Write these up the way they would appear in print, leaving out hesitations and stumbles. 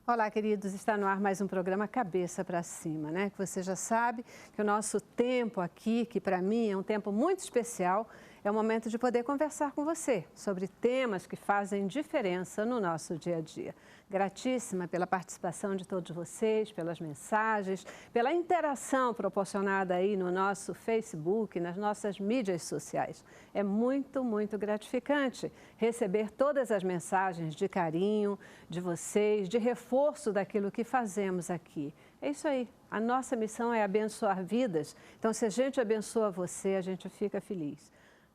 Olá, queridos, está no ar mais um programa Cabeça para Cima, né? Que você já sabe que o nosso tempo aqui, que para mim é um tempo muito especial, é o momento de poder conversar com você sobre temas que fazem diferença no nosso dia a dia. Gratíssima pela participação de todos vocês, pelas mensagens, pela interação proporcionada aí no nosso Facebook, nas nossas mídias sociais. É muito, muito gratificante receber todas as mensagens de carinho de vocês, de reforço daquilo que fazemos aqui. É isso aí, a nossa missão é abençoar vidas, então se a gente abençoa você, a gente fica feliz.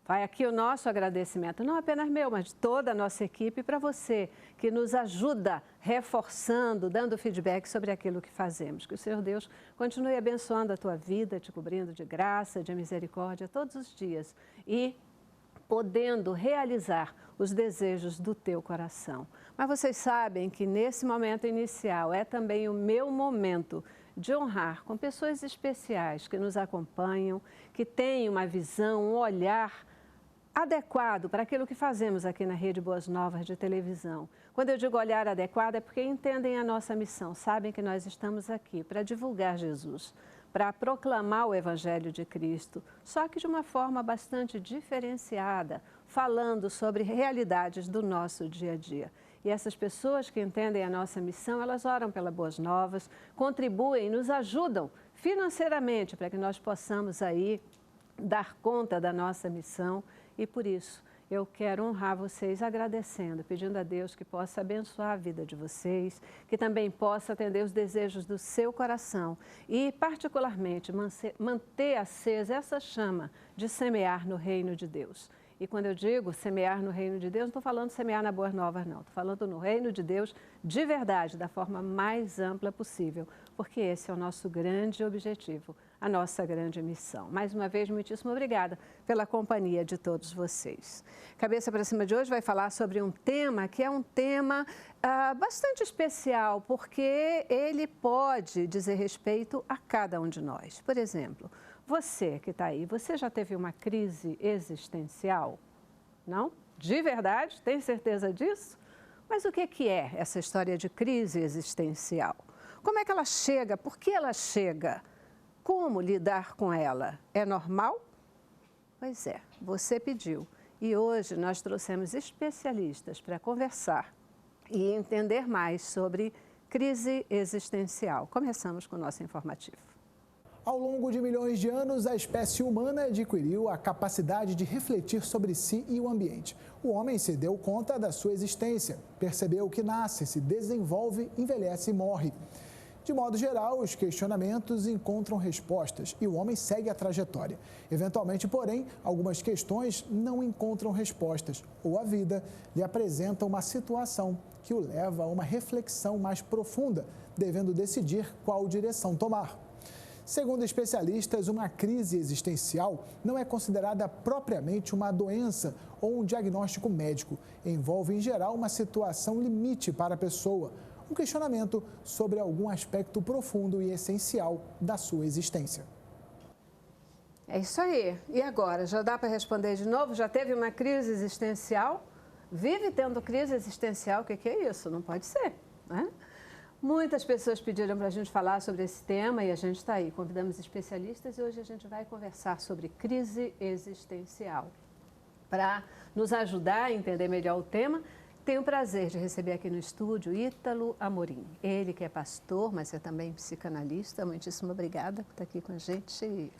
Vai aqui o nosso agradecimento, não apenas meu, mas de toda a nossa equipe, para você que nos ajuda reforçando, dando feedback sobre aquilo que fazemos. Que o Senhor Deus continue abençoando a tua vida, te cobrindo de graça, de misericórdia todos os dias e podendo realizar os desejos do teu coração. Mas vocês sabem que nesse momento inicial é também o meu momento de honrar com pessoas especiais que nos acompanham, que têm uma visão, um olhar adequado para aquilo que fazemos aqui na Rede Boas Novas de televisão. Quando eu digo olhar adequado é porque entendem a nossa missão, sabem que nós estamos aqui para divulgar Jesus, para proclamar o Evangelho de Cristo, só que de uma forma bastante diferenciada, falando sobre realidades do nosso dia a dia. E essas pessoas que entendem a nossa missão, elas oram pelas Boas Novas, contribuem, nos ajudam financeiramente para que nós possamos aí dar conta da nossa missão. E por isso, eu quero honrar vocês agradecendo, pedindo a Deus que possa abençoar a vida de vocês, que também possa atender os desejos do seu coração e, particularmente, manter acesa essa chama de semear no reino de Deus. E quando eu digo semear no reino de Deus, não estou falando semear na Boas Novas, não. Estou falando no reino de Deus de verdade, da forma mais ampla possível, porque esse é o nosso grande objetivo, a nossa grande missão. Mais uma vez, muitíssimo obrigada pela companhia de todos vocês. Cabeça para Cima de hoje vai falar sobre um tema que é um tema bastante especial, porque ele pode dizer respeito a cada um de nós. Por exemplo, você que está aí, você já teve uma crise existencial? Não? De verdade? Tem certeza disso? Mas o que é essa história de crise existencial? Como é que ela chega? Por que ela chega? Como lidar com ela? É normal? Pois é, você pediu. E hoje nós trouxemos especialistas para conversar e entender mais sobre crise existencial. Começamos com o nosso informativo. Ao longo de milhões de anos, a espécie humana adquiriu a capacidade de refletir sobre si e o ambiente. O homem se deu conta da sua existência, percebeu que nasce, se desenvolve, envelhece e morre. De modo geral, os questionamentos encontram respostas e o homem segue a trajetória. Eventualmente, porém, algumas questões não encontram respostas ou a vida lhe apresenta uma situação que o leva a uma reflexão mais profunda, devendo decidir qual direção tomar. Segundo especialistas, uma crise existencial não é considerada propriamente uma doença ou um diagnóstico médico. Envolve, em geral, uma situação limite para a pessoa, um questionamento sobre algum aspecto profundo e essencial da sua existência. É isso aí. E agora? Já dá para responder de novo? Já teve uma crise existencial? Vive tendo crise existencial? O que é isso? Não pode ser, né? Muitas pessoas pediram para a gente falar sobre esse tema e a gente está aí. Convidamos especialistas e hoje a gente vai conversar sobre crise existencial. Para nos ajudar a entender melhor o tema, tenho o prazer de receber aqui no estúdio Ítalo Amorim. Ele que é pastor, mas é também psicanalista. Muitíssimo obrigada por estar aqui com a gente.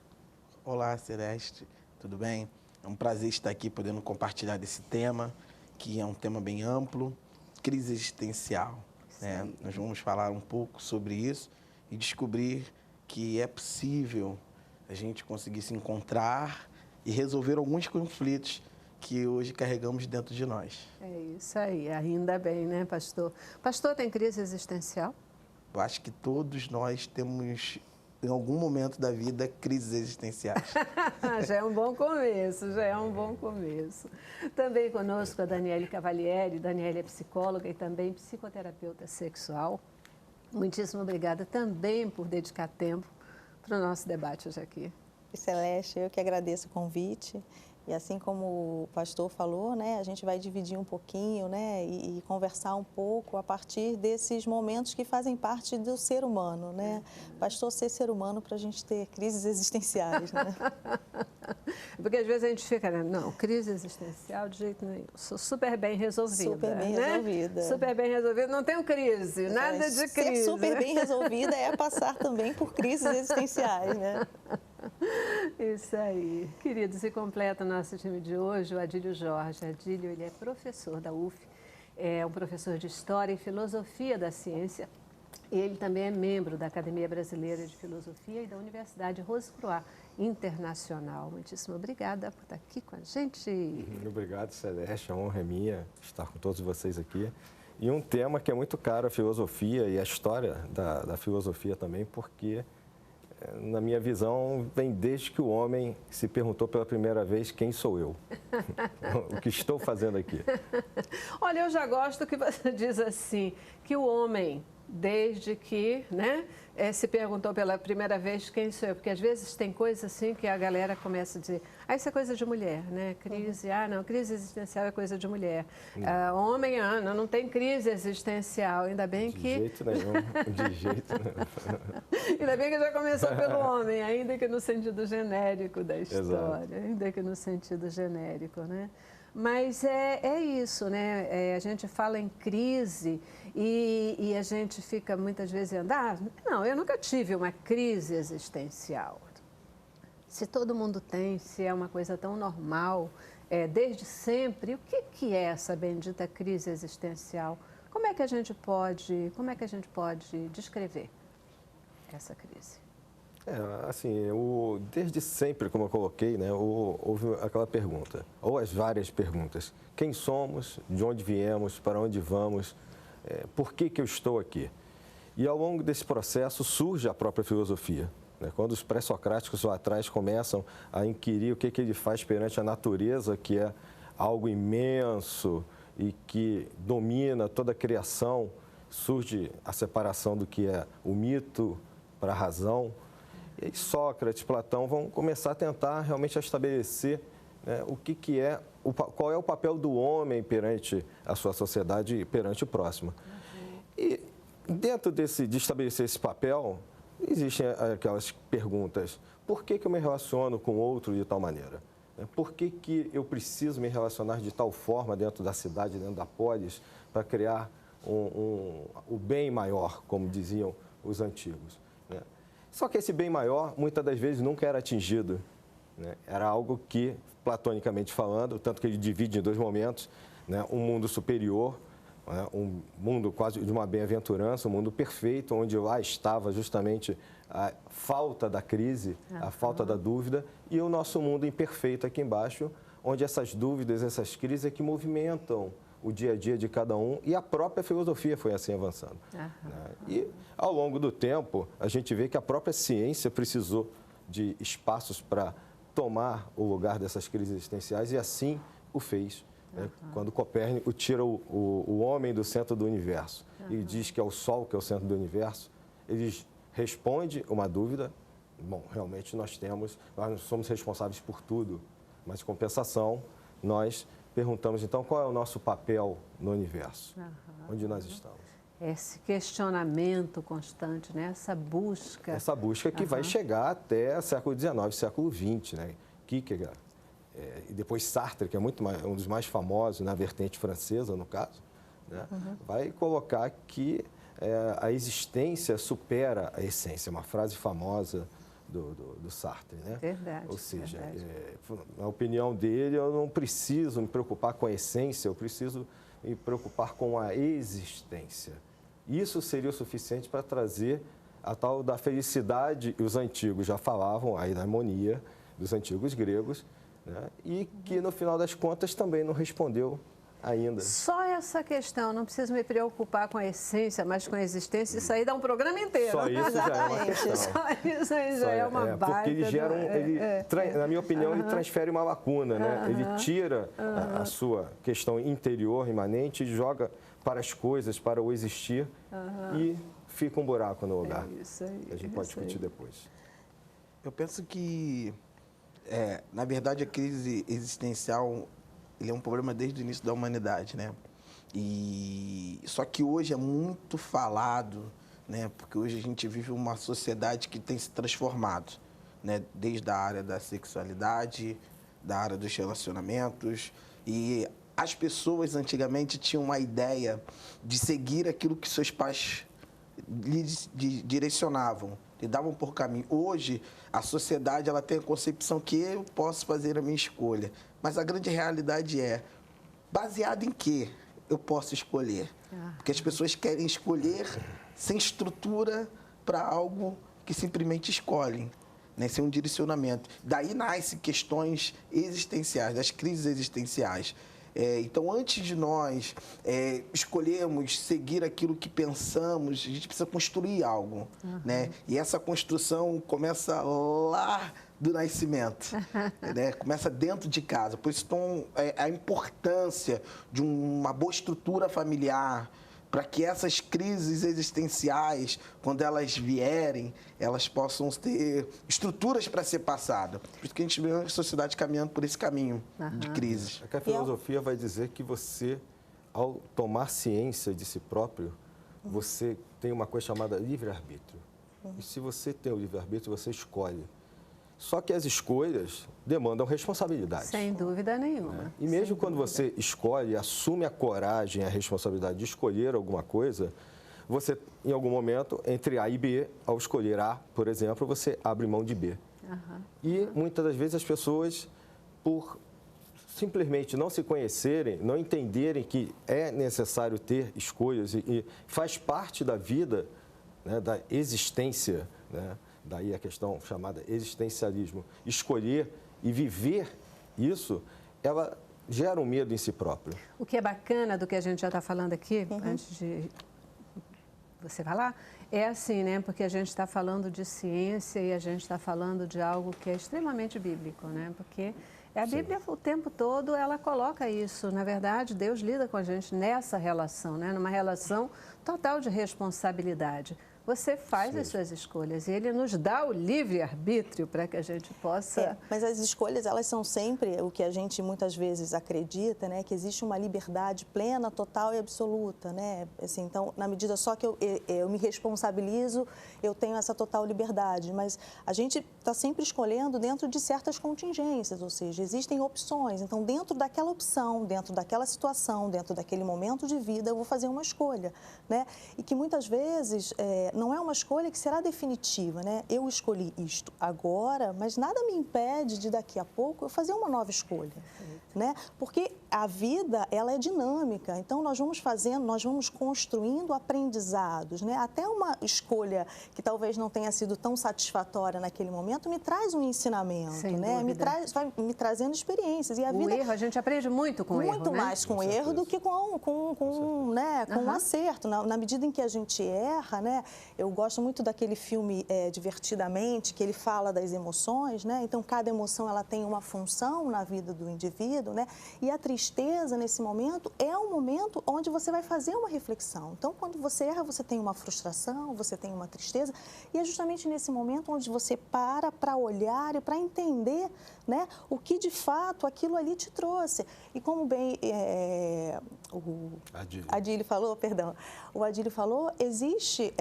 Olá, Celeste, tudo bem? É um prazer estar aqui podendo compartilhar desse tema, que é um tema bem amplo, crise existencial. Nós vamos falar um pouco sobre isso e descobrir que é possível a gente conseguir se encontrar e resolver alguns conflitos que hoje carregamos dentro de nós. É isso aí, ainda bem, né, pastor? Pastor, tem crise existencial? Eu acho que todos nós temos, em algum momento da vida, crises existenciais. Já é um bom começo, já é um bom começo. Também conosco a Daniele Cavalieri. Daniele é psicóloga e também psicoterapeuta sexual. Muitíssimo obrigada também por dedicar tempo para o nosso debate hoje aqui. Celeste, eu que agradeço o convite. E assim como o pastor falou, né, a gente vai dividir um pouquinho, né, e conversar um pouco a partir desses momentos que fazem parte do ser humano, né? Pastor, ser humano para a gente ter crises existenciais, né? Porque às vezes a gente fica, né? Não, crise existencial de jeito nenhum. Sou super bem resolvida. Super bem né? resolvida. Super bem resolvida, não tenho crise, nada de crise. Ser super bem resolvida é passar também por crises existenciais, né? Isso aí. Queridos, e completa o nosso time de hoje o Adílio Jorge. Adílio, ele é professor da UF, é um professor de História e Filosofia da Ciência. Ele também é membro da Academia Brasileira de Filosofia e da Universidade Rose Croix Internacional. Muitíssimo obrigada por estar aqui com a gente. Obrigado, Celeste. A honra é minha estar com todos vocês aqui. E um tema que é muito caro, a filosofia e a história da filosofia também, porque, na minha visão, vem desde que o homem se perguntou pela primeira vez quem sou eu, o que estou fazendo aqui. Olha, eu já gosto que você diz assim, que o homem, desde que, né, se perguntou pela primeira vez quem sou eu, porque às vezes tem coisas assim que a galera começa a dizer, isso é coisa de mulher, né? Crise, não, crise existencial é coisa de mulher. Homem, não tem crise existencial, ainda bem que... De jeito nenhum, de jeito nenhum. Ainda bem que já começou pelo homem, ainda que no sentido genérico da história, Exato. ainda que no sentido genérico, né? Mas é isso, né? A gente fala em crise e a gente fica muitas vezes dizendo, não, eu nunca tive uma crise existencial. Se todo mundo tem, se é uma coisa tão normal, desde sempre, o que é essa bendita crise existencial? Como é que a gente pode descrever essa crise? Assim, desde sempre, como eu coloquei, né, houve aquela pergunta, ou as várias perguntas. Quem somos, de onde viemos, para onde vamos, por que eu estou aqui? E ao longo desse processo surge a própria filosofia. Né? Quando os pré-socráticos lá atrás começam a inquirir o que ele faz perante a natureza, que é algo imenso e que domina toda a criação, surge a separação do que é o mito para a razão. E aí Sócrates, Platão vão começar a tentar realmente estabelecer, né, qual é o papel do homem perante a sua sociedade e perante o próximo. E dentro de estabelecer esse papel, existem aquelas perguntas, por que eu me relaciono com outro de tal maneira? Por que eu preciso me relacionar de tal forma dentro da cidade, dentro da polis, para criar o bem maior, como diziam os antigos? Né? Só que esse bem maior, muitas das vezes, nunca era atingido. Né? Era algo que, platonicamente falando, tanto que ele divide em dois momentos, né? Um mundo superior, né? Um mundo quase de uma bem-aventurança, um mundo perfeito, onde lá estava justamente a falta da crise, a falta da dúvida, e o nosso mundo imperfeito aqui embaixo, onde essas dúvidas, essas crises é que movimentam o dia a dia de cada um, e a própria filosofia foi assim avançando. Né? E, ao longo do tempo, a gente vê que a própria ciência precisou de espaços para tomar o lugar dessas crises existenciais, e assim o fez. Né? Quando Copérnico tira o homem do centro do universo e diz que é o Sol que é o centro do universo, ele responde uma dúvida, bom, realmente nós somos responsáveis por tudo, mas, em compensação, nós perguntamos, então, qual é o nosso papel no universo? Onde nós estamos? Esse questionamento constante, né? Essa busca. Essa busca que vai chegar até século XIX, século XX, né? Kierkegaard, e depois Sartre, que é um dos mais famosos na vertente francesa, no caso, né? Vai colocar que a existência supera a essência, uma frase famosa do Sartre, né? Verdade. Ou seja, na opinião dele, eu não preciso me preocupar com a essência, eu preciso me preocupar com a existência. Isso seria o suficiente para trazer a tal da felicidade, e os antigos já falavam, a eudaimonia dos antigos gregos, né? E que, no final das contas, também não respondeu ainda. Só essa questão, não preciso me preocupar com a essência, mas com a existência, isso aí dá um programa inteiro. Só isso já é uma questão. Só isso aí já é uma baita. Porque ele na minha opinião, ele transfere uma lacuna, né? Ele tira a sua questão interior, imanente, e joga para as coisas, para o existir, e fica um buraco no lugar. É isso aí. A gente pode discutir depois. Eu penso que Na verdade, a crise existencial ele é um problema desde o início da humanidade, né? Só que hoje é muito falado, né? Porque hoje a gente vive uma sociedade que tem se transformado, né? Desde a área da sexualidade, da área dos relacionamentos. E as pessoas antigamente tinham uma ideia de seguir aquilo que seus pais lhes direcionavam, lhe davam por caminho. Hoje, a sociedade ela tem a concepção que eu posso fazer a minha escolha. Mas a grande realidade é, baseado em quê eu posso escolher? Porque as pessoas querem escolher sem estrutura para algo que simplesmente escolhem, né? Sem um direcionamento. Daí nascem questões existenciais, das crises existenciais. Então, antes de nós escolhermos seguir aquilo que pensamos, a gente precisa construir algo, né? E essa construção começa lá do nascimento, né? Começa dentro de casa. Por isso, então, a importância de uma boa estrutura familiar, para que essas crises existenciais, quando elas vierem, elas possam ter estruturas para ser passadas. Por isso que a gente vê a sociedade caminhando por esse caminho de crises. É que a filosofia vai dizer que você, ao tomar ciência de si próprio, você tem uma coisa chamada livre-arbítrio. E se você tem o livre-arbítrio, você escolhe. Só que as escolhas demandam responsabilidade. Sem dúvida nenhuma. E mesmo quando você escolhe, assume a coragem, a responsabilidade de escolher alguma coisa, você, em algum momento, entre A e B, ao escolher A, por exemplo, você abre mão de B. E muitas das vezes as pessoas, por simplesmente não se conhecerem, não entenderem que é necessário ter escolhas e faz parte da vida, né, da existência, né? Daí a questão chamada existencialismo. Escolher e viver isso, ela gera um medo em si próprio. O que é bacana do que a gente já está falando aqui, antes de você falar, é assim, né? Porque a gente está falando de ciência e a gente está falando de algo que é extremamente bíblico, né? Porque a Bíblia, o tempo todo, ela coloca isso. Na verdade, Deus lida com a gente nessa relação, né? Numa relação total de responsabilidade. Você faz as suas escolhas e Ele nos dá o livre-arbítrio para que a gente possa... Mas as escolhas, elas são sempre o que a gente muitas vezes acredita, né? Que existe uma liberdade plena, total e absoluta, né? Assim, então, na medida só que eu me responsabilizo, eu tenho essa total liberdade. Mas a gente está sempre escolhendo dentro de certas contingências, ou seja, existem opções. Então, dentro daquela opção, dentro daquela situação, dentro daquele momento de vida, eu vou fazer uma escolha, né? E que muitas vezes... não é uma escolha que será definitiva, né? Eu escolhi isto agora, mas nada me impede de daqui a pouco eu fazer uma nova escolha, né? Porque a vida, ela é dinâmica, então nós vamos fazendo, nós vamos construindo aprendizados, né? Até uma escolha que talvez não tenha sido tão satisfatória naquele momento me traz um ensinamento, sem né? dúvida. Vai me trazendo experiências. E a vida, erro, a gente aprende muito com o erro, muito mais com erro do que com um acerto. Na medida em que a gente erra, né? Eu gosto muito daquele filme Divertidamente, que ele fala das emoções, né? Então, cada emoção ela tem uma função na vida do indivíduo, né? E a tristeza, nesse momento, é um momento onde você vai fazer uma reflexão. Então, quando você erra, você tem uma frustração, você tem uma tristeza, e é justamente nesse momento onde você para olhar e para entender, né, o que, de fato, aquilo ali te trouxe. E como bem o Adílio falou, existe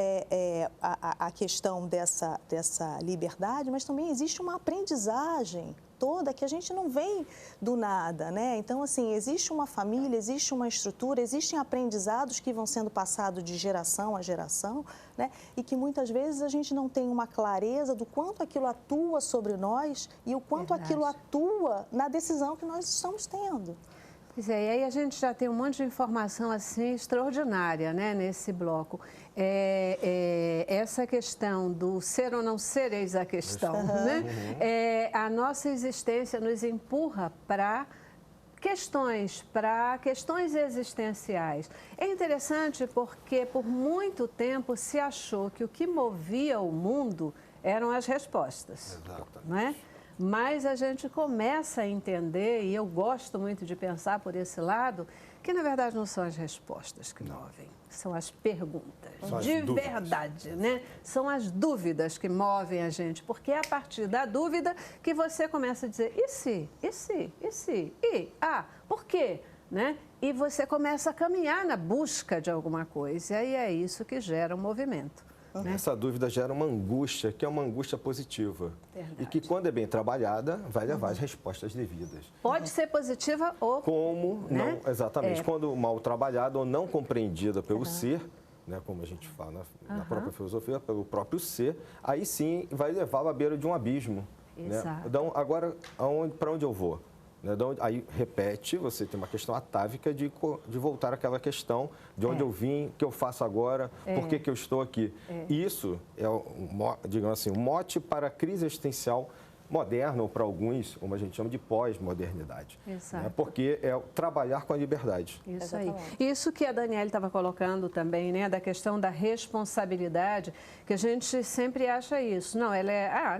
a questão dessa liberdade, mas também existe uma aprendizagem toda que a gente não vem do nada, né? Então, assim, existe uma família, existe uma estrutura, existem aprendizados que vão sendo passados de geração a geração, né? E que muitas vezes a gente não tem uma clareza do quanto aquilo atua sobre nós e o quanto aquilo atua na decisão que nós estamos tendo. Pois é, e aí a gente já tem um monte de informação assim extraordinária, né, nesse bloco. Essa questão do ser ou não ser, eis a questão, né? A nossa existência nos empurra para questões existenciais. É interessante porque por muito tempo se achou que o que movia o mundo eram as respostas, não é? Mas a gente começa a entender, e eu gosto muito de pensar por esse lado, que na verdade não são as respostas que movem, são as perguntas, São as de dúvidas. verdade, né? São as dúvidas que movem a gente, porque é a partir da dúvida que você começa a dizer, e se, por quê? Né? E você começa a caminhar na busca de alguma coisa, e é isso que gera um movimento. Né? Essa dúvida gera uma angústia, que é uma angústia positiva. Verdade. E que, quando é bem trabalhada, vai levar as respostas devidas. Pode ser positiva ou... Como, né? não, exatamente, quando mal trabalhada ou não compreendida pelo ser, né, como a gente fala na própria filosofia, pelo próprio ser, aí sim vai levar à beira de um abismo. Exato. Né? Então, agora, para onde eu vou? Né? Aí repete, você tem uma questão atávica de voltar àquela questão de onde eu vim, o que eu faço agora, por que eu estou aqui. Isso é, digamos assim, um mote para a crise existencial moderna, ou para alguns, como a gente chama de pós-modernidade. Exato. Né? Porque é trabalhar com a liberdade. Isso aí. Exatamente. Isso que a Daniela estava colocando também, né, da questão da responsabilidade, que a gente sempre acha isso. Não,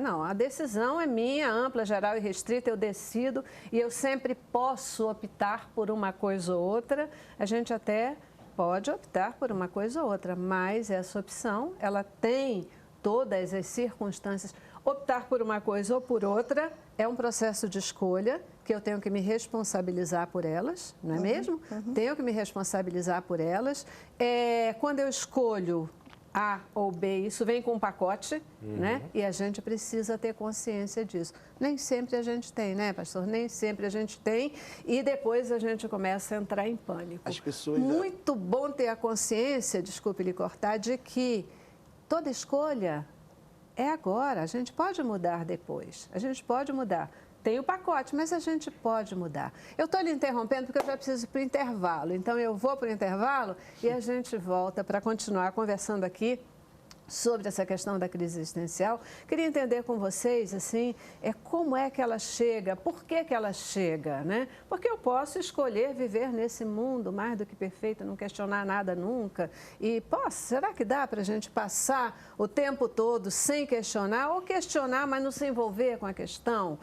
não, a decisão é minha, ampla, geral e restrita, eu decido e eu sempre posso optar por uma coisa ou outra. A gente até pode optar por uma coisa ou outra, mas essa opção, ela tem todas as circunstâncias. Optar por uma coisa ou por outra é um processo de escolha que eu tenho que me responsabilizar por elas, não é mesmo? Tenho que me responsabilizar por elas. Quando eu escolho A ou B, isso vem com um pacote, né? E a gente precisa ter consciência disso. Nem sempre a gente tem, né, pastor? Nem sempre a gente tem e depois a gente começa a entrar em pânico. As pessoas... Muito bom ter a consciência, desculpe lhe cortar, de que toda escolha é agora, a gente pode mudar depois, a gente pode mudar. Tem o pacote, mas a gente pode mudar. Eu estou lhe interrompendo porque eu já preciso ir para o intervalo, então eu vou para o intervalo e a gente volta para continuar conversando aqui sobre essa questão da crise existencial. Queria entender com vocês, assim, como é que ela chega, por que ela chega, né? Porque eu posso escolher viver nesse mundo mais do que perfeito, não questionar nada nunca. E, será que dá para a gente passar o tempo todo sem questionar ou questionar, mas não se envolver com a questão?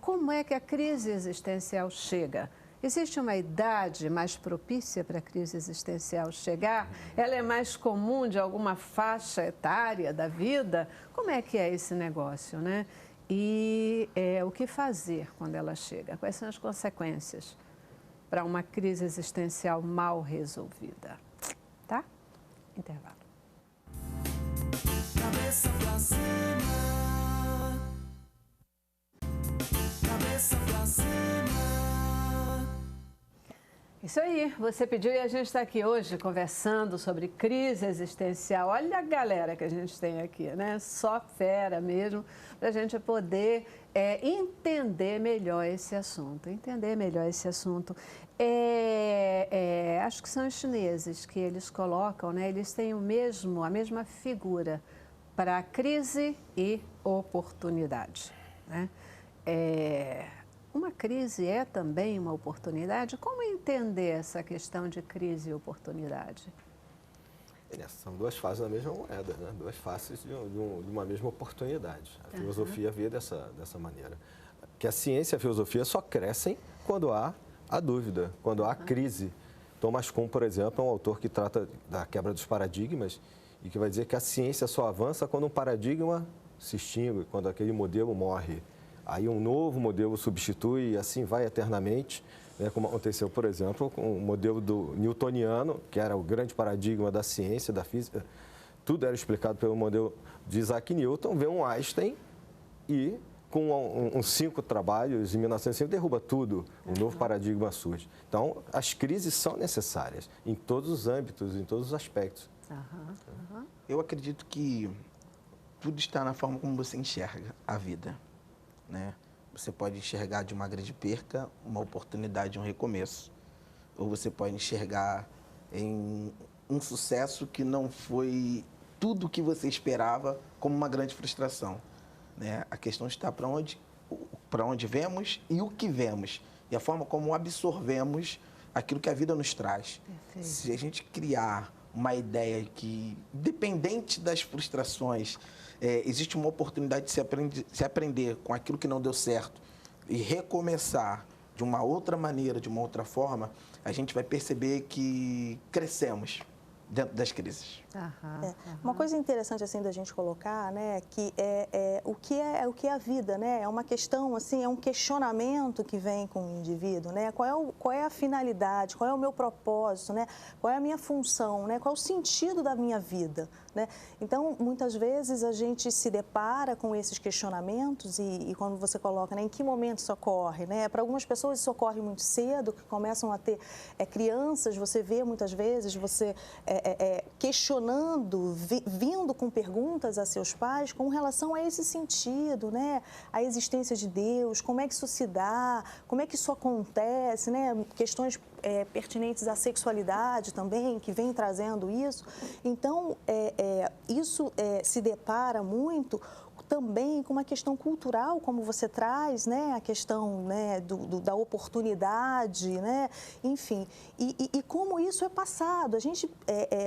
Como é que a crise existencial chega? Existe uma idade mais propícia para a crise existencial chegar? Ela é mais comum de alguma faixa etária da vida? Como é que é esse negócio, né? E o que fazer quando ela chega? Quais são as consequências para uma crise existencial mal resolvida? Tá? Intervalo. Cabeça pra cima. Cabeça pra cima. Isso aí, você pediu e a gente está aqui hoje conversando sobre crise existencial. Olha a galera que a gente tem aqui, né? Só fera mesmo, para a gente poder entender melhor esse assunto. Acho que são os chineses que eles colocam, né? Eles têm a mesma figura para crise e oportunidade, né? Uma crise é também uma oportunidade? Como entender essa questão de crise e oportunidade? São duas faces da mesma moeda, né? Duas faces de uma mesma oportunidade. A filosofia vê dessa maneira. Que a ciência e a filosofia só crescem quando há a dúvida, quando há a crise. Thomas Kuhn, por exemplo, é um autor que trata da quebra dos paradigmas e que vai dizer que a ciência só avança quando um paradigma se extingue, quando aquele modelo morre. Aí um novo modelo substitui e assim vai eternamente, né, como aconteceu, por exemplo, com o modelo do newtoniano, que era o grande paradigma da ciência, da física. Tudo era explicado pelo modelo de Isaac Newton. Vem um Einstein e, com uns 5 trabalhos, em 1905, derruba tudo. Um novo paradigma surge. Então, as crises são necessárias em todos os âmbitos, em todos os aspectos. Eu acredito que tudo está na forma como você enxerga a vida, né? Você pode enxergar de uma grande perca uma oportunidade, um recomeço. Ou você pode enxergar em um sucesso que não foi tudo o que você esperava, como uma grande frustração, né? A questão está para onde vemos e o que vemos. E a forma como absorvemos aquilo que a vida nos traz. Perfeito. Se a gente criar uma ideia que, independente das frustrações, existe uma oportunidade de se aprender com aquilo que não deu certo e recomeçar de uma outra maneira, de uma outra forma, a gente vai perceber que crescemos dentro das crises. Uma coisa interessante assim da gente colocar, né, que o que é a vida, né? É uma questão assim, é um questionamento que vem com o indivíduo, né? Qual é a finalidade? Qual é o meu propósito, né? Qual é a minha função, né? Qual é o sentido da minha vida, né? Então, muitas vezes a gente se depara com esses questionamentos e quando você coloca, né, em que momento isso ocorre, né? Para algumas pessoas isso ocorre muito cedo, que começam a ter crianças, você vê muitas vezes você questionando, vindo com perguntas a seus pais com relação a esse sentido, né? A existência de Deus, como é que isso se dá, como é que isso acontece, né? Questões pertinentes à sexualidade também, que vem trazendo isso. Então, isso se depara muito também com uma questão cultural, como você traz, né, a questão, né, da oportunidade, né, enfim, e como isso é passado. A gente,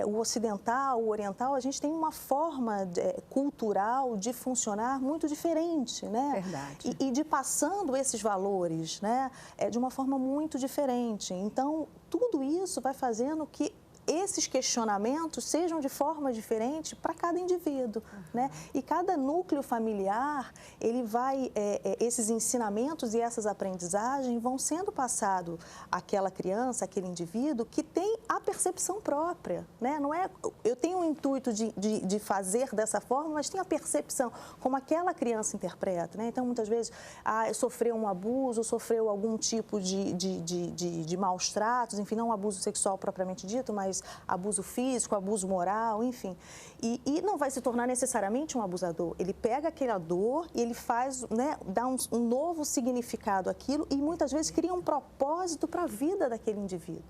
o ocidental, o oriental, a gente tem uma forma cultural de funcionar muito diferente, né? Verdade. E de passando esses valores, né, de uma forma muito diferente. Então, tudo isso vai fazendo que esses questionamentos sejam de forma diferente para cada indivíduo, né? E cada núcleo familiar, ele vai, esses ensinamentos e essas aprendizagens vão sendo passados àquela criança, àquele indivíduo que tem a percepção própria, né? Não é, eu tenho o intuito de fazer dessa forma, mas tem a percepção, como aquela criança interpreta, né? Então, muitas vezes, sofreu um abuso, sofreu algum tipo de maus tratos, enfim, não um abuso sexual propriamente dito, mas abuso físico, abuso moral, enfim. E não vai se tornar necessariamente um abusador. Ele pega aquela dor e ele faz, né, dá um novo significado àquilo e muitas vezes cria um propósito para a vida daquele indivíduo,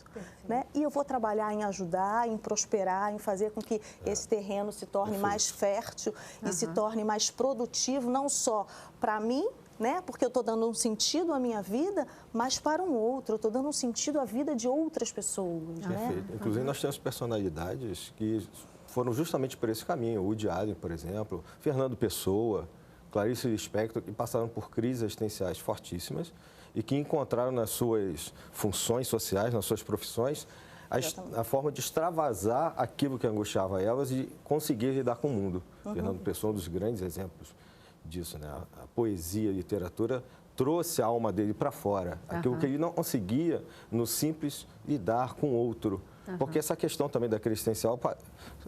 né? E eu vou trabalhar em ajudar, em prosperar, em fazer com que esse terreno se torne mais fértil e se torne mais produtivo, não só para mim, né? Porque eu estou dando um sentido à minha vida, mas para um outro, eu estou dando um sentido à vida de outras pessoas. Perfeito. Né? Inclusive, nós temos personalidades que foram justamente por esse caminho. O Woody Allen, por exemplo, Fernando Pessoa, Clarice Lispector, que passaram por crises existenciais fortíssimas e que encontraram nas suas funções sociais, nas suas profissões, a forma de extravasar aquilo que angustiava elas e conseguir lidar com o mundo. Fernando Pessoa é um dos grandes exemplos disso, né? A poesia, a literatura trouxe a alma dele para fora, aquilo que ele não conseguia no simples lidar com o outro. Porque essa questão também da crise existencial,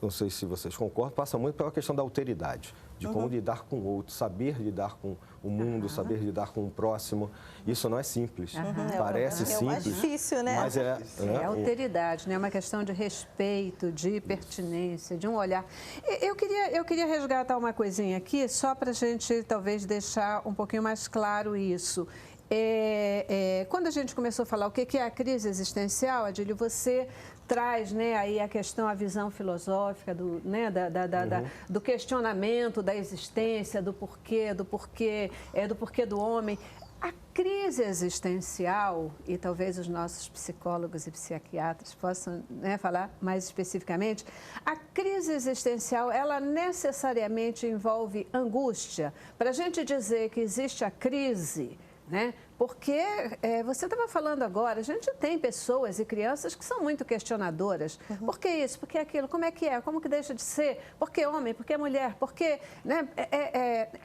não sei se vocês concordam, passa muito pela questão da alteridade, de como lidar com o outro, saber lidar com o mundo, saber lidar com o próximo. Isso não é simples. Parece simples. É o mais difícil, né? Mas é alteridade, né? É uma questão de respeito, de pertinência, de um olhar. Eu queria resgatar uma coisinha aqui, só para a gente talvez deixar um pouquinho mais claro isso. Quando a gente começou a falar o que é a crise existencial, Adílio, você traz, né, aí a questão, a visão filosófica do questionamento da existência, do porquê do homem. A crise existencial, e talvez os nossos psicólogos e psiquiatras possam, né, falar mais especificamente, a crise existencial, ela necessariamente envolve angústia. Para a gente dizer que existe a crise, né? Porque você estava falando agora, a gente tem pessoas e crianças que são muito questionadoras. Por que isso? Por que aquilo? Como é que é? Como que deixa de ser? Por que homem? Por que mulher? Por que... Né?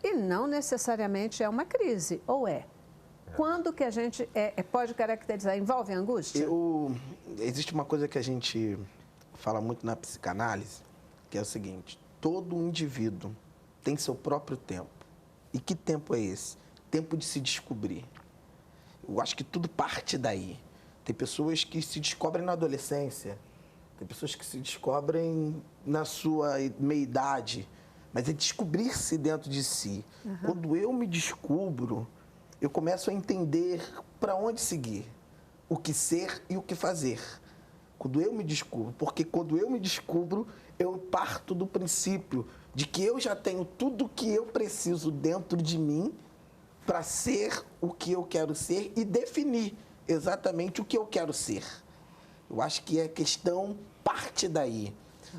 E não necessariamente é uma crise, ou é? Quando que a gente pode caracterizar? Envolve angústia? Existe uma coisa que a gente fala muito na psicanálise, que é o seguinte: todo indivíduo tem seu próprio tempo. E que tempo é esse? Tempo de se descobrir. Eu acho que tudo parte daí. Tem pessoas que se descobrem na adolescência, tem pessoas que se descobrem na sua meia-idade, mas é descobrir-se dentro de si. Quando eu me descubro, eu começo a entender para onde seguir, o que ser e o que fazer. Quando eu me descubro, porque quando eu me descubro, eu parto do princípio de que eu já tenho tudo o que eu preciso dentro de mim para ser o que eu quero ser e definir exatamente o que eu quero ser. Eu acho que a questão parte daí.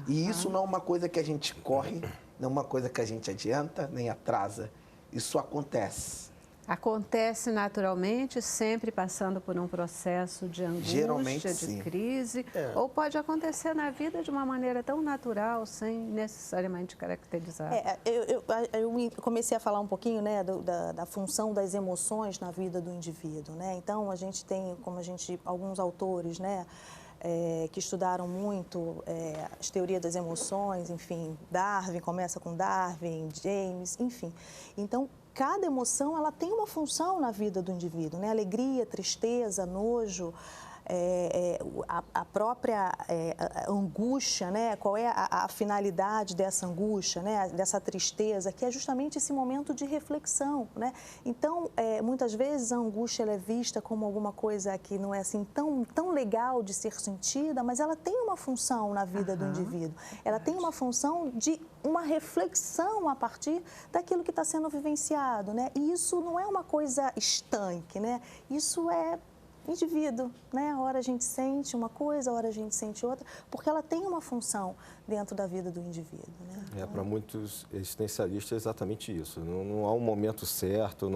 E isso não é uma coisa que a gente corre, não é uma coisa que a gente adianta nem atrasa. Isso acontece. Acontece naturalmente, sempre passando por um processo de Geralmente, angústia, de sim. crise, ou pode acontecer na vida de uma maneira tão natural, sem necessariamente caracterizar. Eu comecei a falar um pouquinho, né, da função das emoções na vida do indivíduo, né? Então, a gente tem, alguns autores, né, que estudaram muito as teorias das emoções, enfim, Darwin, começa com Darwin, James, enfim. Então, cada emoção, ela tem uma função na vida do indivíduo, né? Alegria, tristeza, nojo, a própria angústia, né? Qual é a finalidade dessa angústia, né? Dessa tristeza, que é justamente esse momento de reflexão, né? Então, muitas vezes a angústia ela é vista como alguma coisa que não é assim tão legal de ser sentida, mas ela tem uma função na vida do indivíduo. Ela tem uma função de uma reflexão a partir daquilo que está sendo vivenciado, né? E isso não é uma coisa estanque, né? Isso é indivíduo, né? A hora a gente sente uma coisa, a hora a gente sente outra, porque ela tem uma função dentro da vida do indivíduo, né? Para muitos existencialistas é exatamente isso. Não há um momento certo,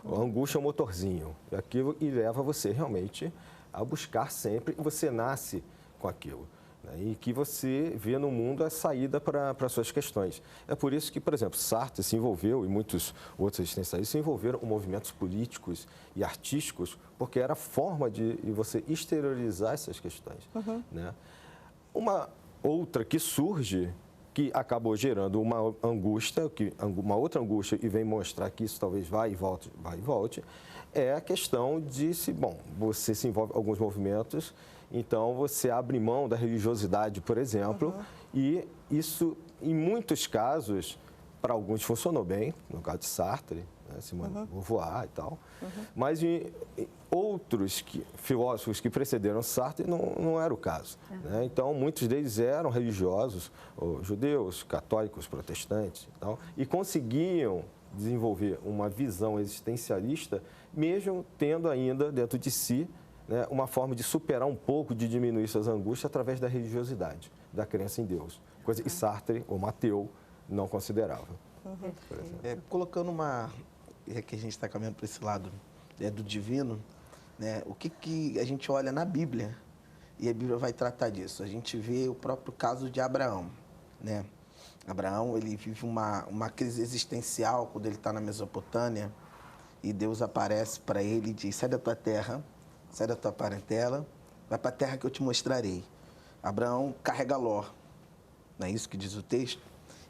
a angústia é um motorzinho. Aquilo e leva você realmente a buscar sempre, você nasce com aquilo. E que você vê no mundo a saída para as suas questões. É por isso que, por exemplo, Sartre se envolveu, e muitos outros existencialistas se envolveram com movimentos políticos e artísticos, porque era a forma de você exteriorizar essas questões. Né? Uma outra que surge, que acabou gerando uma angústia, uma outra angústia, e vem mostrar que isso talvez vai e volte, é a questão de você se envolve em alguns movimentos. Então, você abre mão da religiosidade, por exemplo, e isso, em muitos casos, para alguns funcionou bem, no caso de Sartre, né, Simone de Beauvoir e tal, mas em outros filósofos que precederam Sartre não era o caso. Né? Então, muitos deles eram religiosos, judeus, católicos, protestantes e tal, e conseguiam desenvolver uma visão existencialista, mesmo tendo ainda dentro de si, né, uma forma de superar um pouco, de diminuir suas angústias através da religiosidade, da crença em Deus. Coisa que Sartre, ou Mateu, não considerava. Colocando que a gente está caminhando para esse lado do divino, né, o que a gente olha na Bíblia, e a Bíblia vai tratar disso. A gente vê o próprio caso de Abraão. Né? Abraão, ele vive uma crise existencial quando ele está na Mesopotâmia, e Deus aparece para ele e diz: sai da tua terra, sai da tua parentela, vai para a terra que eu te mostrarei. Abraão carrega Ló, não é isso que diz o texto?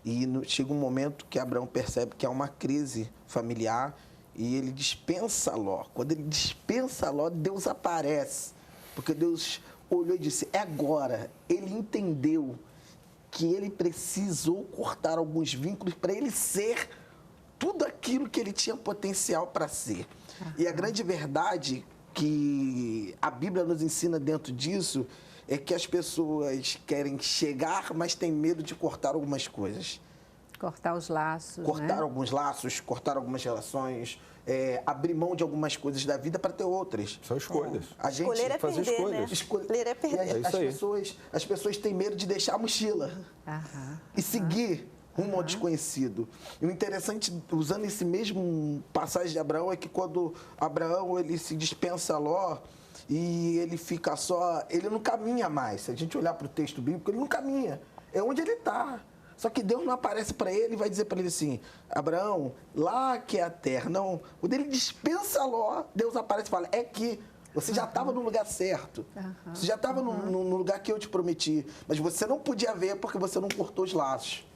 E chega um momento que Abraão percebe que há uma crise familiar e ele dispensa Ló. Quando ele dispensa Ló, Deus aparece, porque Deus olhou e disse: é agora. Ele entendeu que ele precisou cortar alguns vínculos para ele ser tudo aquilo que ele tinha potencial para ser. E a grande verdade que a Bíblia nos ensina dentro disso é que as pessoas querem chegar, mas têm medo de cortar algumas coisas. Cortar os laços, cortar alguns laços, cortar algumas relações, abrir mão de algumas coisas da vida para ter outras. São escolhas. A gente Escolher é fazer perder, escolhas. né? Escolher é perder. As pessoas têm medo de deixar a mochila e seguir rumo ao desconhecido. E o interessante, usando esse mesmo passagem de Abraão, é que quando Abraão ele se dispensa Ló e ele fica só, ele não caminha mais. Se a gente olhar para o texto bíblico, ele não caminha. É onde ele está. Só que Deus não aparece para ele e vai dizer para ele assim: Abraão, lá que é a terra. Não, quando ele dispensa Ló, Deus aparece e fala: é que você já estava no lugar certo. Você já estava no lugar que eu te prometi. Mas você não podia ver porque você não cortou os laços.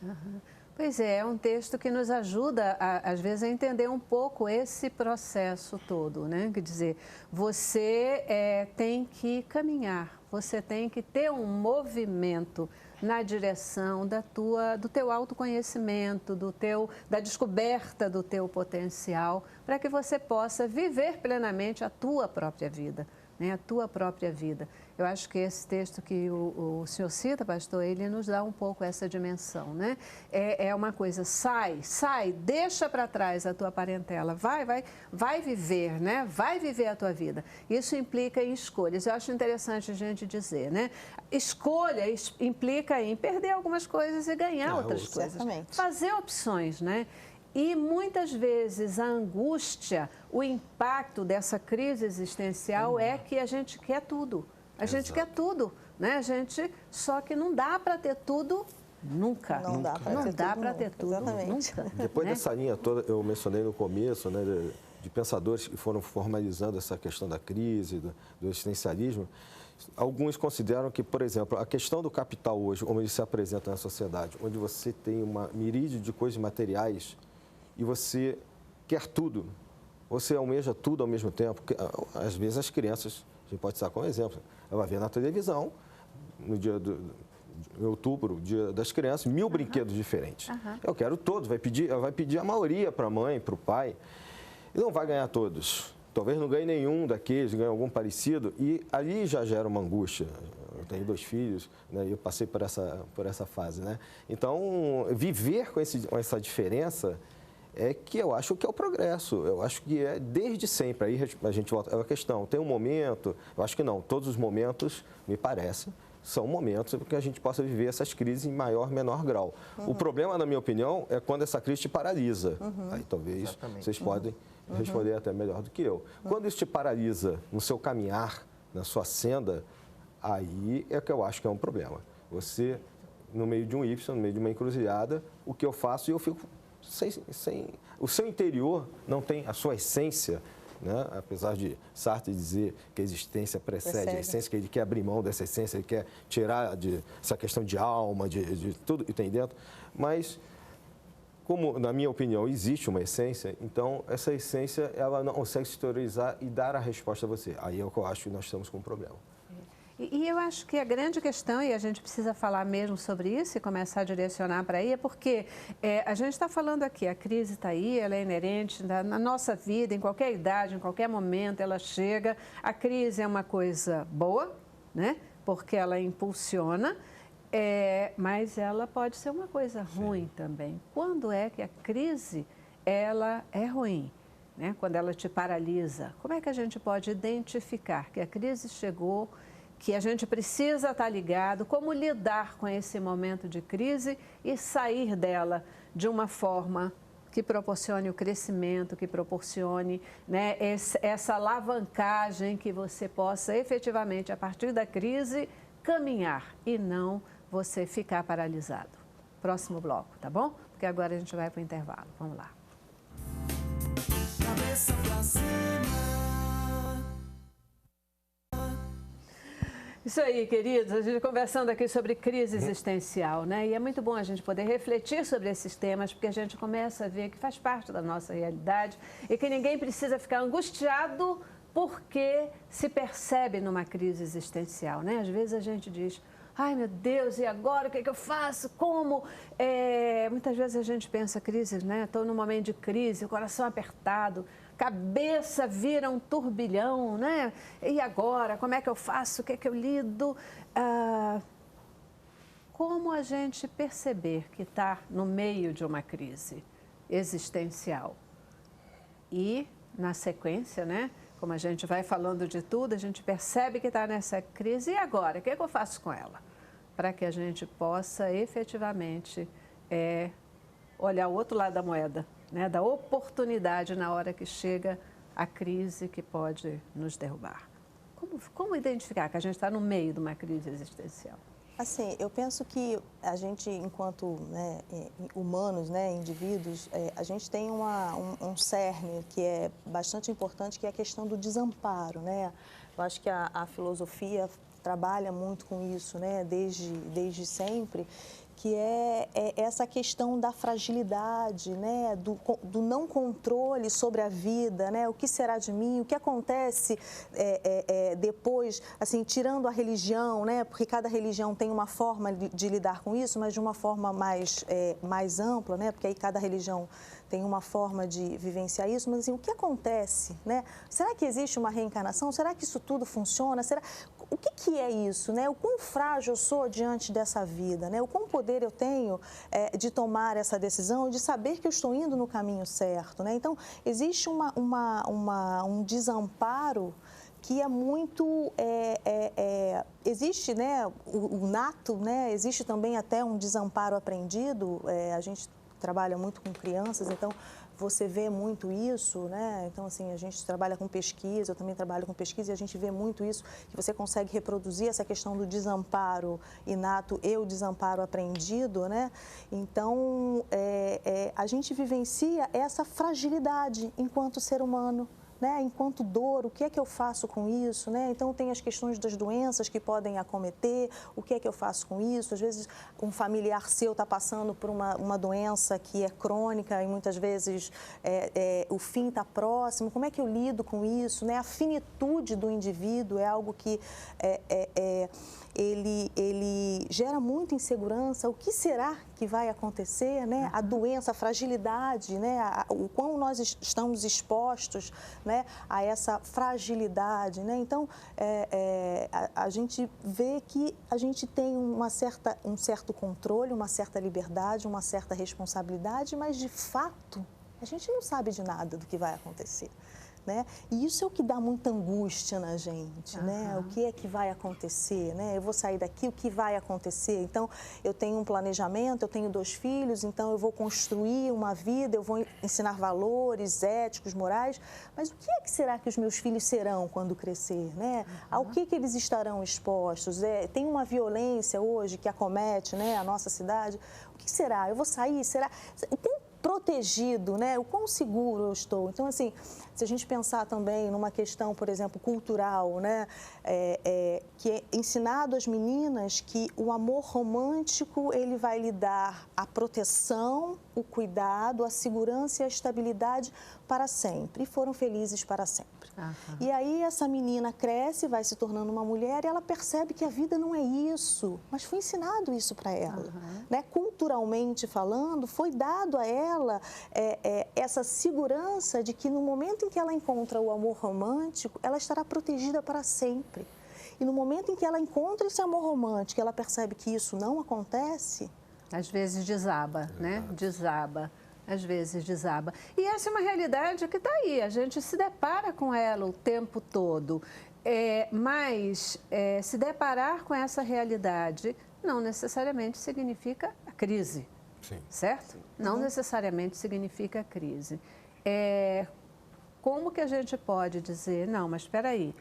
Pois é um texto que nos ajuda, às vezes, a entender um pouco esse processo todo, né? Quer dizer, você tem que caminhar, você tem que ter um movimento na direção do teu autoconhecimento, da descoberta do teu potencial, para que você possa viver plenamente a tua própria vida, né? A tua própria vida. Eu acho que esse texto que o senhor cita, pastor, ele nos dá um pouco essa dimensão, né? É uma coisa, sai, deixa para trás a tua parentela, vai viver, né? Vai viver a tua vida. Isso implica em escolhas. Eu acho interessante a gente dizer, né? Escolha implica em perder algumas coisas e ganhar outras coisas. Certamente. Fazer opções, né? E muitas vezes a angústia, o impacto dessa crise existencial é que a gente quer tudo. A gente quer tudo, né? Só que não dá para ter tudo nunca. Não dá para ter tudo nunca. Depois né? dessa linha toda, eu mencionei no começo, né, de pensadores que foram formalizando essa questão da crise, do existencialismo. Alguns consideram que, por exemplo, a questão do capital hoje, como ele se apresenta na sociedade, onde você tem uma miríade de coisas materiais e você quer tudo, você almeja tudo ao mesmo tempo. Às vezes as crianças, a gente pode citar como exemplo, ela vê na televisão, no dia em outubro, dia das crianças, 1000 brinquedos diferentes. Eu quero todos, ela vai pedir a maioria para a mãe, para o pai, e não vai ganhar todos. Talvez não ganhe nenhum daqueles, ganhe algum parecido, e ali já gera uma angústia. Eu tenho 2 filhos, né, e eu passei por essa fase, né? Então, viver com essa diferença é que eu acho que é o progresso. Eu acho que é desde sempre. Aí a gente volta à questão. Tem um momento, eu acho que não, todos os momentos, me parece, são momentos para que a gente possa viver essas crises em maior, menor grau. O problema, na minha opinião, é quando essa crise te paralisa. Aí talvez vocês podem responder até melhor do que eu. Quando isso te paralisa no seu caminhar, na sua senda, aí é que eu acho que é um problema. Você, no meio de um Y, no meio de uma encruzilhada, o que eu faço, eu fico sem... O seu interior não tem a sua essência, né? Apesar de Sartre dizer que a existência precede a essência, que ele quer abrir mão dessa essência, ele quer tirar essa questão de alma, de tudo que tem dentro, mas... Como, na minha opinião, existe uma essência, então essa essência ela não consegue se exteriorizar e dar a resposta a você. Aí é o que eu acho que nós estamos com um problema. E eu acho que a grande questão, e a gente precisa falar mesmo sobre isso e começar a direcionar para aí, é porque a gente está falando aqui, a crise está aí, ela é inerente na nossa vida, em qualquer idade, em qualquer momento ela chega. A crise é uma coisa boa, né? Porque ela impulsiona. Mas ela pode ser uma coisa ruim também. Quando é que a crise ela é ruim? Né? Quando ela te paralisa, como é que a gente pode identificar que a crise chegou, que a gente precisa estar ligado, como lidar com esse momento de crise e sair dela de uma forma que proporcione o crescimento, que proporcione, né, essa alavancagem que você possa efetivamente, a partir da crise, caminhar e não você ficar paralisado. Próximo bloco, tá bom? Porque agora a gente vai para o intervalo. Vamos lá. Cabeça pra cima. Isso aí, queridos. A gente conversando aqui sobre crise existencial, né? E é muito bom a gente poder refletir sobre esses temas, porque a gente começa a ver que faz parte da nossa realidade e que ninguém precisa ficar angustiado porque se percebe numa crise existencial, né? Às vezes a gente diz... Ai, meu Deus, e agora o que é que eu faço? Como? Muitas vezes a gente pensa crise, né? Estou num momento de crise, o coração apertado, cabeça vira um turbilhão, né? E agora? Como é que eu faço? O que é que eu lido? Como a gente perceber que está no meio de uma crise existencial? E, na sequência, né? Como a gente vai falando de tudo, a gente percebe que está nessa crise. E agora? O que é que eu faço com ela? Para que a gente possa efetivamente olhar o outro lado da moeda, né? Da oportunidade na hora que chega a crise que pode nos derrubar. Como identificar que a gente está no meio de uma crise existencial? Assim, eu penso que a gente, enquanto humanos, né, indivíduos, a gente tem um cerne que é bastante importante, que é a questão do desamparo, né? Eu acho que a filosofia trabalha muito com isso, né, desde sempre, que é essa questão da fragilidade, né, do não controle sobre a vida, né, o que será de mim, o que acontece depois, assim, tirando a religião, né, porque cada religião tem uma forma de lidar com isso, mas de uma forma mais ampla, né, porque aí cada religião tem uma forma de vivenciar isso, mas assim, o que acontece, né? Será que existe uma reencarnação? Será que isso tudo funciona? O que é isso, né? O quão frágil eu sou diante dessa vida, né? O quão poder eu tenho de tomar essa decisão, de saber que eu estou indo no caminho certo, né? Então, existe um desamparo que é muito, existe, né, o nato, né, existe também até um desamparo aprendido, a gente trabalha muito com crianças, então você vê muito isso, né? Então, assim, a gente trabalha com pesquisa, eu também trabalho com pesquisa, e a gente vê muito isso, que você consegue reproduzir essa questão do desamparo inato e o desamparo aprendido, né? Então, a gente vivencia essa fragilidade enquanto ser humano, né? Enquanto dor, o que é que eu faço com isso, né? Então tem as questões das doenças que podem acometer, o que é que eu faço com isso? Às vezes um familiar seu está passando por uma doença que é crônica e muitas vezes o fim está próximo, como é que eu lido com isso, né? A finitude do indivíduo é algo que ele gera muita insegurança. O que será que vai acontecer, né? A doença, a fragilidade, né? O quão nós estamos expostos, né? A essa fragilidade, né? Então, a gente vê que a gente tem um certo controle, uma certa liberdade, uma certa responsabilidade, mas, de fato, a gente não sabe de nada do que vai acontecer. Né? E isso é o que dá muita angústia na gente, né? O que é que vai acontecer, né? Eu vou sair daqui, o que vai acontecer? Então, eu tenho um planejamento, eu tenho 2 filhos, então eu vou construir uma vida, eu vou ensinar valores éticos, morais, mas o que é que será que os meus filhos serão quando crescer, né? Ao que eles estarão expostos? Tem uma violência hoje que acomete, né, a nossa cidade, o que será? Eu vou sair, será? Protegido, né? O quão seguro eu estou. Então, assim, se a gente pensar também numa questão, por exemplo, cultural, né? Que é ensinado às meninas que o amor romântico, ele vai lhe dar a proteção, o cuidado, a segurança e a estabilidade para sempre. E foram felizes para sempre. E aí essa menina cresce, vai se tornando uma mulher e ela percebe que a vida não é isso, mas foi ensinado isso para ela. Né? Culturalmente falando, foi dado a ela essa segurança de que no momento em que ela encontra o amor romântico, ela estará protegida para sempre. E no momento em que ela encontra esse amor romântico, ela percebe que isso não acontece... Às vezes desaba, né? Desaba. Às vezes desaba. E essa é uma realidade que está aí, a gente se depara com ela o tempo todo. Mas se deparar com essa realidade não necessariamente significa a crise, Sim. certo? Não necessariamente significa a crise. Como que a gente pode dizer, não, mas espera aí,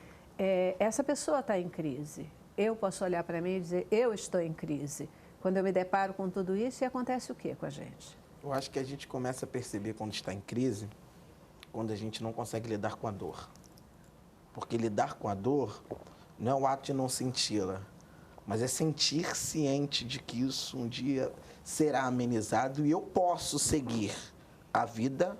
essa pessoa está em crise. Eu posso olhar para mim e dizer, eu estou em crise. Quando eu me deparo com tudo isso, e acontece o que com a gente? Eu acho que a gente começa a perceber quando está em crise, quando a gente não consegue lidar com a dor. Porque lidar com a dor não é o ato de não senti-la, mas é sentir ciente de que isso um dia será amenizado e eu posso seguir a vida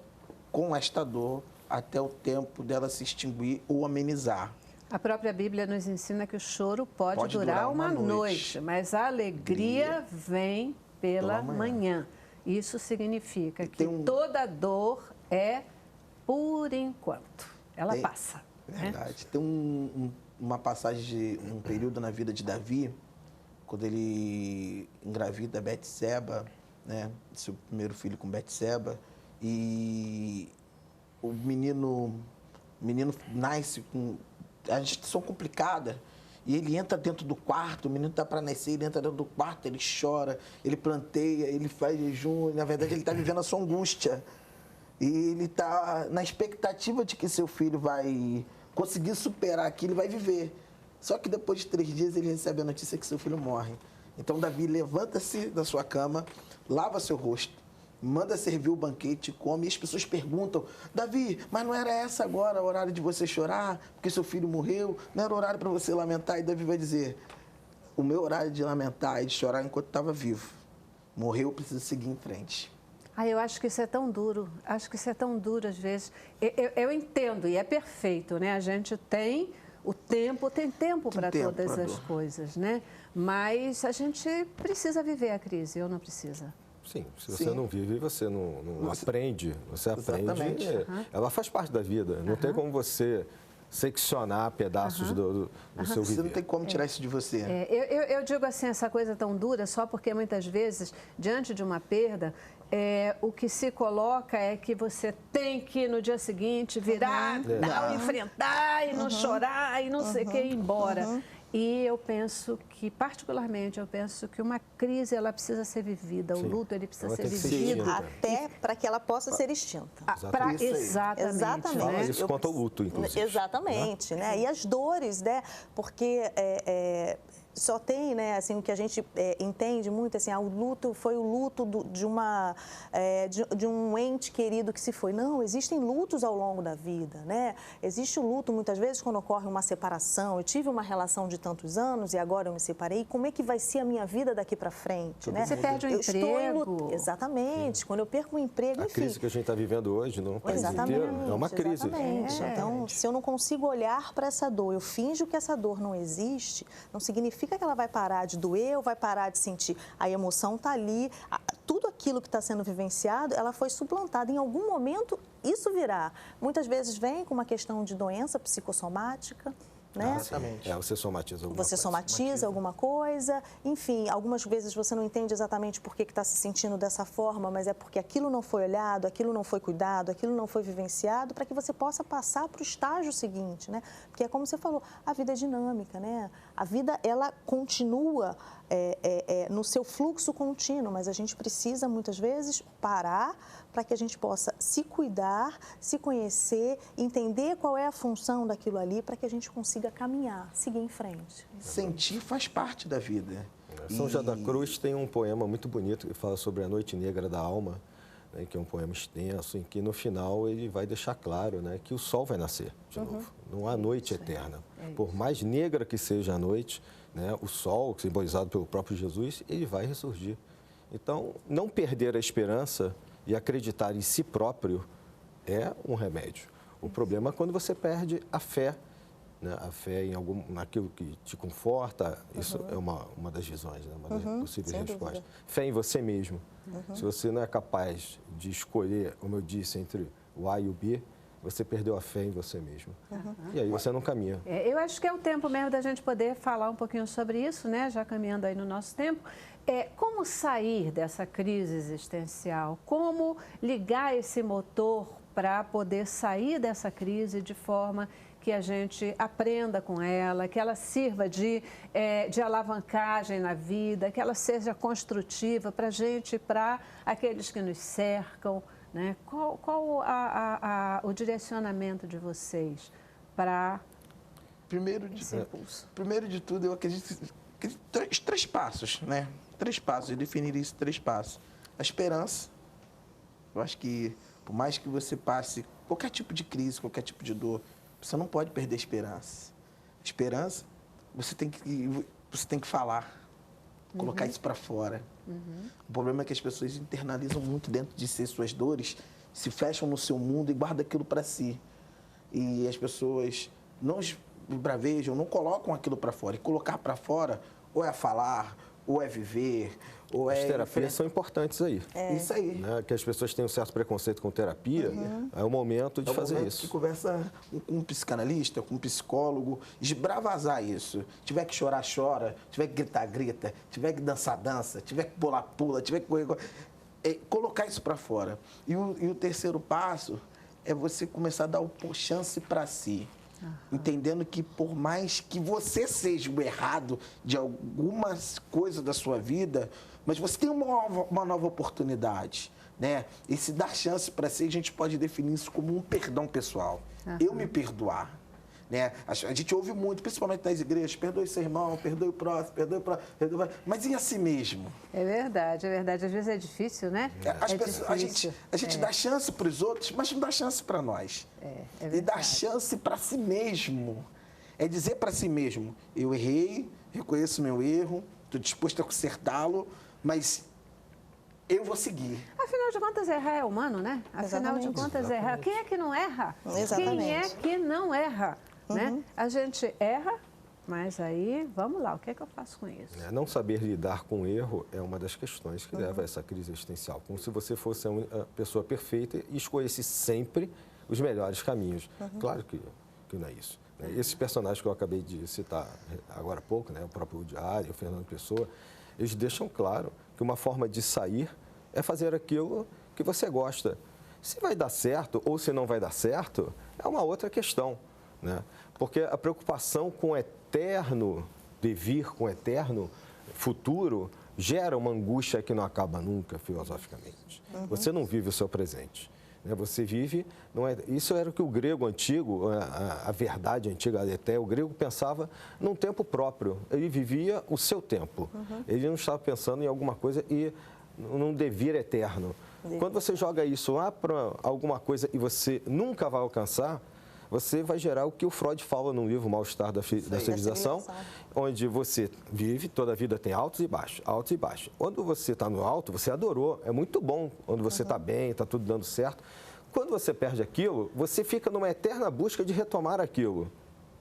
com esta dor até o tempo dela se extinguir ou amenizar. A própria Bíblia nos ensina que o choro pode durar uma noite, mas a alegria vem pela manhã. Isso significa que toda dor é por enquanto. Ela passa. Verdade. Né? Tem uma passagem de um período na vida de Davi, quando ele engravida Betseba, né? Seu primeiro filho com Betseba, e o menino nasce com a gestação complicada. E ele entra dentro do quarto, o menino está para nascer, ele entra dentro do quarto, ele chora, ele planteia, ele faz jejum, e, na verdade ele está vivendo a sua angústia. E ele está na expectativa de que seu filho vai conseguir superar aquilo e vai viver. Só que depois de 3 dias ele recebe a notícia que seu filho morre. Então Davi levanta-se da sua cama, lava seu rosto, manda servir o banquete, come, e as pessoas perguntam, Davi, mas não era essa agora o horário de você chorar, porque seu filho morreu? Não era o horário para você lamentar? E Davi vai dizer, o meu horário de lamentar e de chorar enquanto estava vivo. Morreu, eu preciso seguir em frente. Eu acho que isso é tão duro, às vezes. Eu entendo, e é perfeito, né? A gente tem tempo para todas as coisas, né? Mas a gente precisa viver a crise, ou não precisa? Sim, se você não vive, você não aprende. Você aprende, ela faz parte da vida. Não tem como você seccionar pedaços do seu viver. Você não tem como tirar isso de você. Eu digo assim, essa coisa tão dura, só porque muitas vezes, diante de uma perda, o que se coloca é que você tem que, no dia seguinte, virar, enfrentar e não chorar e não sei o que, ir embora. E eu penso que, particularmente, uma crise ela precisa ser vivida, Sim. o luto ele precisa Ela ser tem que ser vivido. extinta. Até para que ela possa ser extinta. Exatamente. Exatamente. Fala né? isso quanto ao luto, inclusive. Exatamente, né? E as dores, né? Porque só tem, né, assim, o que a gente entende muito, assim, o luto foi o luto de um ente querido que se foi. Não, existem lutos ao longo da vida, né? Existe o luto, muitas vezes, quando ocorre uma separação. Eu tive uma relação de tantos anos e agora eu me separei. Como é que vai ser a minha vida daqui para frente, né? Você perde o emprego. Exatamente. Sim. Quando eu perco o emprego, A enfim. crise que a gente está vivendo hoje no país Exatamente, inteiro é uma crise. exatamente. Então, se eu não consigo olhar para essa dor, eu finjo que essa dor não existe, não significa que ela vai parar de doer ou vai parar de sentir. A emoção está ali, tudo aquilo que está sendo vivenciado, ela foi suplantada. Em algum momento, isso virá. Muitas vezes vem com uma questão de doença psicossomática, né? Exatamente. Você somatiza alguma Você coisa. somatiza alguma coisa, enfim, algumas vezes você não entende exatamente por que está se sentindo dessa forma, mas é porque aquilo não foi olhado, aquilo não foi cuidado, aquilo não foi vivenciado, para que você possa passar para o estágio seguinte, né? Porque é como você falou, a vida é dinâmica, né? A vida, ela continua no seu fluxo contínuo, mas a gente precisa, muitas vezes, parar para que a gente possa se cuidar, se conhecer, entender qual é a função daquilo ali, para que a gente consiga caminhar, seguir em frente. Sentir faz parte da vida. São João da Cruz tem um poema muito bonito que fala sobre a noite negra da alma, né, que é um poema extenso, em que no final ele vai deixar claro, né, que o sol vai nascer de novo. Não há noite eterna. Por mais negra que seja a noite, né, o sol, simbolizado pelo próprio Jesus, ele vai ressurgir. Então, não perder a esperança e acreditar em si próprio é um remédio. O problema é quando você perde a fé, né? A fé naquilo que te conforta. Isso é uma das visões, né? Uma das possíveis respostas. Fé em você mesmo. Se você não é capaz de escolher, como eu disse, entre o A e o B, você perdeu a fé em você mesmo. E aí você não caminha. Eu acho que é o tempo mesmo da gente poder falar um pouquinho sobre isso, né? Já caminhando aí no nosso tempo. Como sair dessa crise existencial? Como ligar esse motor para poder sair dessa crise de forma que a gente aprenda com ela, que ela sirva de alavancagem na vida, que ela seja construtiva para a gente, para aqueles que nos cercam, né? Qual o direcionamento de vocês para esse impulso? Primeiro de tudo, eu acredito que três passos, né? 3 passos, eu definiria isso 3 passos. A esperança. Eu acho que, por mais que você passe qualquer tipo de crise, qualquer tipo de dor, você não pode perder a esperança. Esperança, você tem que falar, colocar isso para fora. O problema é que as pessoas internalizam muito dentro de si suas dores, se fecham no seu mundo e guardam aquilo para si. E as pessoas não bravejam, não colocam aquilo para fora. E colocar para fora, ou é falar, ou é viver, ou As terapias são importantes aí. Isso aí. Né? Que as pessoas têm um certo preconceito com terapia, é o momento de fazer isso. Que conversa com um psicanalista, com um psicólogo, esbravazar isso. Tiver que chorar, chora. Tiver que gritar, grita. Tiver que dançar, dança. Tiver que pular, pula. Tiver que correr, colocar isso para fora. E o terceiro passo é você começar a dar chance para si. Entendendo que por mais que você seja o errado de algumas coisas da sua vida, mas você tem uma nova oportunidade, né? E se dar chance para si, a gente pode definir isso como um perdão pessoal. Eu me perdoar. Né? A gente ouve muito, principalmente nas igrejas, perdoe seu irmão, perdoe o próximo, perdoe o próximo, mas e a si mesmo? É verdade, é verdade. Às vezes é difícil, né? A gente dá chance para os outros, mas não dá chance para nós. E dá chance para si mesmo. É dizer para si mesmo, eu errei, reconheço meu erro, estou disposto a consertá-lo, mas eu vou seguir. Afinal de contas, errar é humano, né? Afinal de contas, errar. Quem é que não erra? Exatamente. Quem é que não erra? Né? A gente erra, mas aí, vamos lá, o que é que eu faço com isso? Não saber lidar com o erro é uma das questões que leva a essa crise existencial. Como se você fosse a pessoa perfeita e escolhesse sempre os melhores caminhos. Claro que não é isso. Né? Esses personagens que eu acabei de citar agora há pouco, né? O próprio Woody Allen, o Fernando Pessoa, eles deixam claro que uma forma de sair é fazer aquilo que você gosta. Se vai dar certo ou se não vai dar certo, é uma outra questão. Né? Porque a preocupação com o eterno devir com o eterno futuro, gera uma angústia que não acaba nunca, filosoficamente. Você não vive o seu presente. Você vive, não é, isso era o que o grego antigo, a verdade antiga, a aletheia, o grego pensava num tempo próprio. Ele vivia o seu tempo. Ele não estava pensando em alguma coisa e num devir eterno. Quando você joga isso lá para alguma coisa e você nunca vai alcançar, você vai gerar o que o Freud fala no livro Mal-Estar da Civilização, onde você vive, toda a vida tem altos e baixos, altos e baixos. Quando você está no alto, você adorou, é muito bom. Quando você está bem, está tudo dando certo. Quando você perde aquilo, você fica numa eterna busca de retomar aquilo.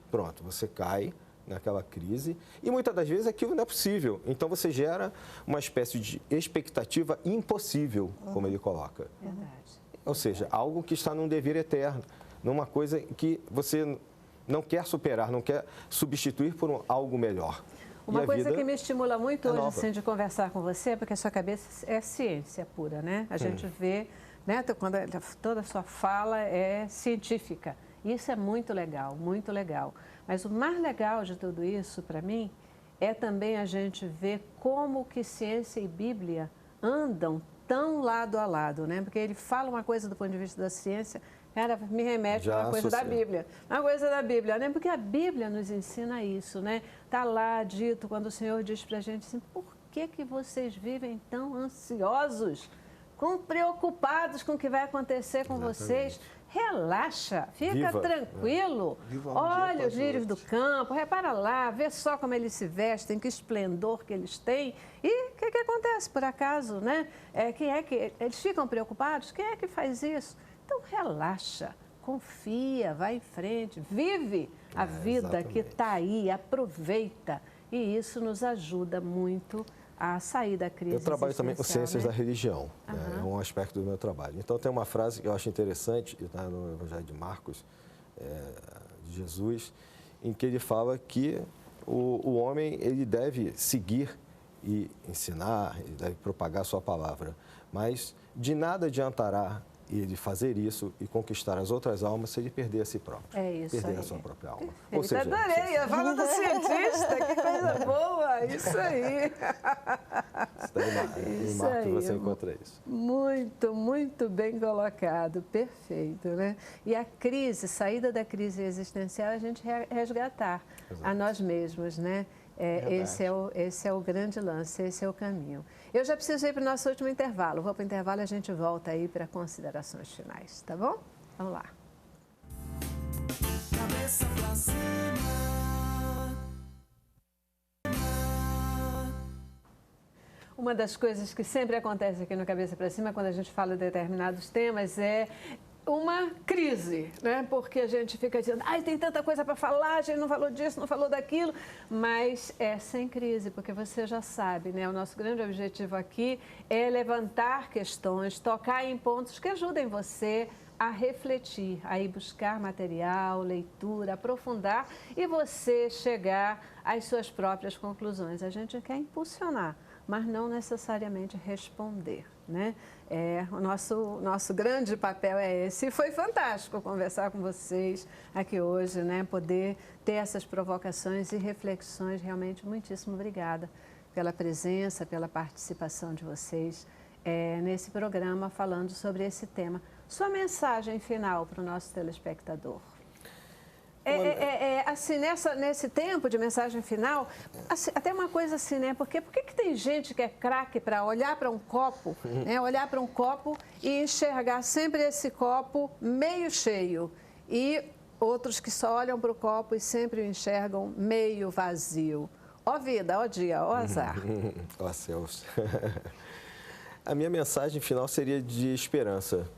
Pronto, você cai naquela crise e muitas das vezes aquilo não é possível. Então você gera uma espécie de expectativa impossível, como ele coloca. Verdade. Ou seja, algo que está num dever eterno, numa coisa que você não quer superar, não quer substituir por algo melhor. Uma coisa que me estimula muito hoje, nova. assim, de conversar com você, porque a sua cabeça é ciência pura, né? A gente vê, né, quando toda a sua fala é científica. Isso é muito legal, muito legal. Mas o mais legal de tudo isso, para mim, é também a gente ver como que ciência e Bíblia andam tão lado a lado, né? Porque ele fala uma coisa do ponto de vista da ciência, cara, me remete a uma coisa da Bíblia. Uma coisa da Bíblia, né? Porque a Bíblia nos ensina isso, né? Está lá dito quando o Senhor diz para a gente assim, por que vocês vivem tão ansiosos, preocupados com o que vai acontecer com vocês? Relaxa, fica tranquilo. Olha os lírios do campo, repara lá, vê só como eles se vestem, que esplendor que eles têm. E o que acontece, por acaso, né? Quem é que eles ficam preocupados? Quem é que faz isso? Então, relaxa, confia, vai em frente, vive a vida que está aí, aproveita. E isso nos ajuda muito a sair da crise. Eu trabalho também com ciências, né, da religião, né? É um aspecto do meu trabalho. Então, tem uma frase que eu acho interessante, está no Evangelho de Marcos, de Jesus, em que ele fala que o homem ele deve seguir e ensinar, ele deve propagar a sua palavra, mas de nada adiantará ele fazer isso e conquistar as outras almas se ele perder a si próprio. É isso perder aí. a sua própria alma. Ou seja, adorei, fala do cientista, que coisa boa, isso aí. Em Marcos você encontra isso. Muito, muito bem colocado, perfeito, né? E a crise, saída da crise existencial, a gente resgatar a nós mesmos, né? Esse é o grande lance, esse é o caminho. Eu já preciso ir para o nosso último intervalo. Vou para o intervalo e a gente volta aí para considerações finais, tá bom? Vamos lá. Cabeça pra cima. Uma das coisas que sempre acontece aqui no Cabeça para Cima, quando a gente fala de determinados temas, é uma crise, né? Porque a gente fica dizendo, ai, tem tanta coisa para falar, a gente não falou disso, não falou daquilo, mas é sem crise, porque você já sabe, né? O nosso grande objetivo aqui é levantar questões, tocar em pontos que ajudem você a refletir, a ir buscar material, leitura, aprofundar e você chegar às suas próprias conclusões. A gente quer impulsionar, mas não necessariamente responder, né? O nosso grande papel é esse. E foi fantástico conversar com vocês aqui hoje, né? Poder ter essas provocações e reflexões. Realmente, muitíssimo obrigada pela presença, pela participação de vocês nesse programa falando sobre esse tema. Sua mensagem final para o nosso telespectador. Assim, nesse tempo de mensagem final, assim, até uma coisa assim, né? Por que tem gente que é craque para olhar para um copo, né? Olhar para um copo e enxergar sempre esse copo meio cheio e outros que só olham para o copo e sempre o enxergam meio vazio? Ó vida, ó dia, ó azar. Ó céus. A minha mensagem final seria de esperança,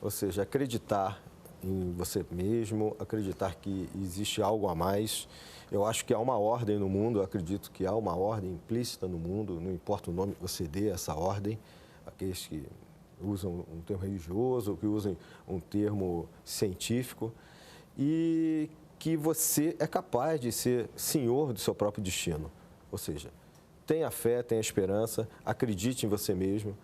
ou seja, acreditar em você mesmo, acreditar que existe algo a mais. Eu acho que há uma ordem no mundo, eu acredito que há uma ordem implícita no mundo, não importa o nome que você dê a essa ordem, aqueles que usam um termo religioso, que usam um termo científico, e que você é capaz de ser senhor do seu próprio destino. Ou seja, tenha fé, tenha esperança, acredite em você mesmo,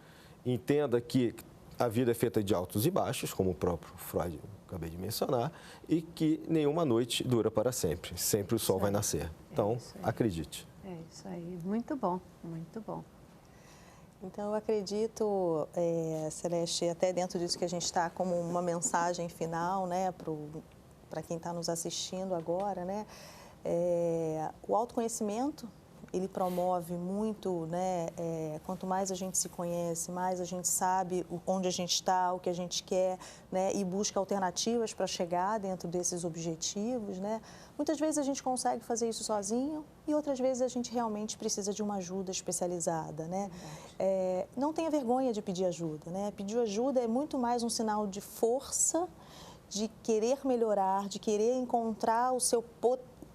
entenda que a vida é feita de altos e baixos, como o próprio Freud acabei de mencionar, e que nenhuma noite dura para sempre. Sempre o sol vai nascer. Então, acredite. É isso aí. Muito bom, muito bom. Então, eu acredito, Celeste, até dentro disso que a gente está como uma mensagem final, né, para quem está nos assistindo agora, né, o autoconhecimento, ele promove muito, né, quanto mais a gente se conhece, mais a gente sabe onde a gente está, o que a gente quer, né, e busca alternativas para chegar dentro desses objetivos, né. Muitas vezes a gente consegue fazer isso sozinho e outras vezes a gente realmente precisa de uma ajuda especializada, né. Não tenha vergonha de pedir ajuda, né. Pedir ajuda é muito mais um sinal de força, de querer melhorar, de querer encontrar o seu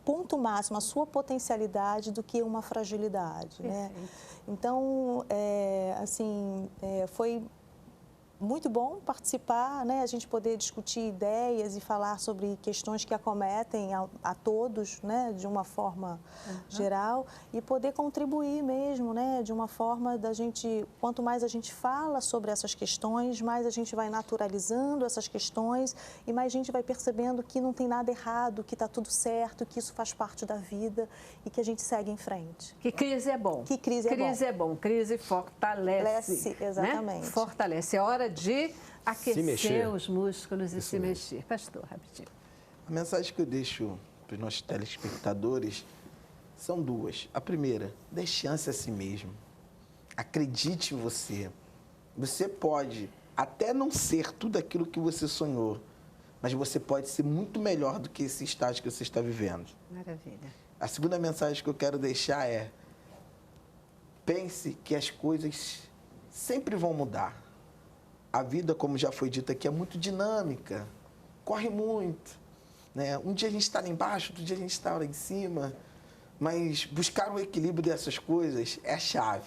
ponto máximo, a sua potencialidade, do que uma fragilidade, né? Então, foi muito bom participar, né? A gente poder discutir ideias e falar sobre questões que acometem a todos, né? De uma forma geral, e poder contribuir mesmo, né? De uma forma da gente, quanto mais a gente fala sobre essas questões, mais a gente vai naturalizando essas questões e mais a gente vai percebendo que não tem nada errado, que está tudo certo, que isso faz parte da vida e que a gente segue em frente. Que crise é bom. Que crise é bom. Crise é bom. Crise fortalece. Exatamente. Né? Fortalece. É hora de aquecer os músculos e Isso se mesmo. mexer. Pastor, rapidinho. A mensagem que eu deixo para os nossos telespectadores são duas. A primeira, dê chance a si mesmo. Acredite em você. Você pode até não ser tudo aquilo que você sonhou, mas você pode ser muito melhor do que esse estágio que você está vivendo. Maravilha. A segunda mensagem que eu quero deixar é: pense que as coisas sempre vão mudar. A vida, como já foi dito aqui, é muito dinâmica, corre muito, né? Um dia a gente está lá embaixo, outro dia a gente está lá em cima, mas buscar o equilíbrio dessas coisas é a chave.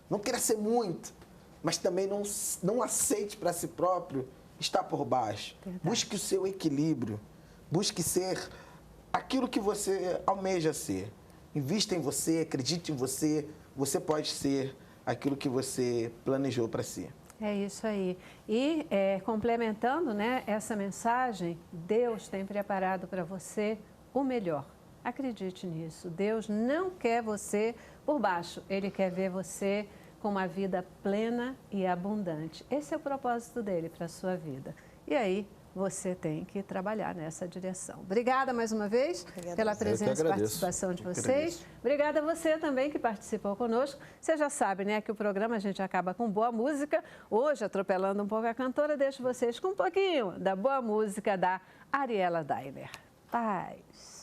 Não queira ser muito, mas também não aceite para si próprio estar por baixo. Verdade. Busque o seu equilíbrio, busque ser aquilo que você almeja ser. Invista em você, acredite em você, você pode ser aquilo que você planejou para si. É isso aí. E complementando, né, essa mensagem, Deus tem preparado para você o melhor. Acredite nisso. Deus não quer você por baixo. Ele quer ver você com uma vida plena e abundante. Esse é o propósito dele para a sua vida. E aí, você tem que trabalhar nessa direção. Obrigada mais uma vez pela presença e participação de vocês. Obrigada a você também que participou conosco. Você já sabe, né, que o programa a gente acaba com boa música. Hoje, atropelando um pouco a cantora, deixo vocês com um pouquinho da boa música da Ariela Daimer. Paz.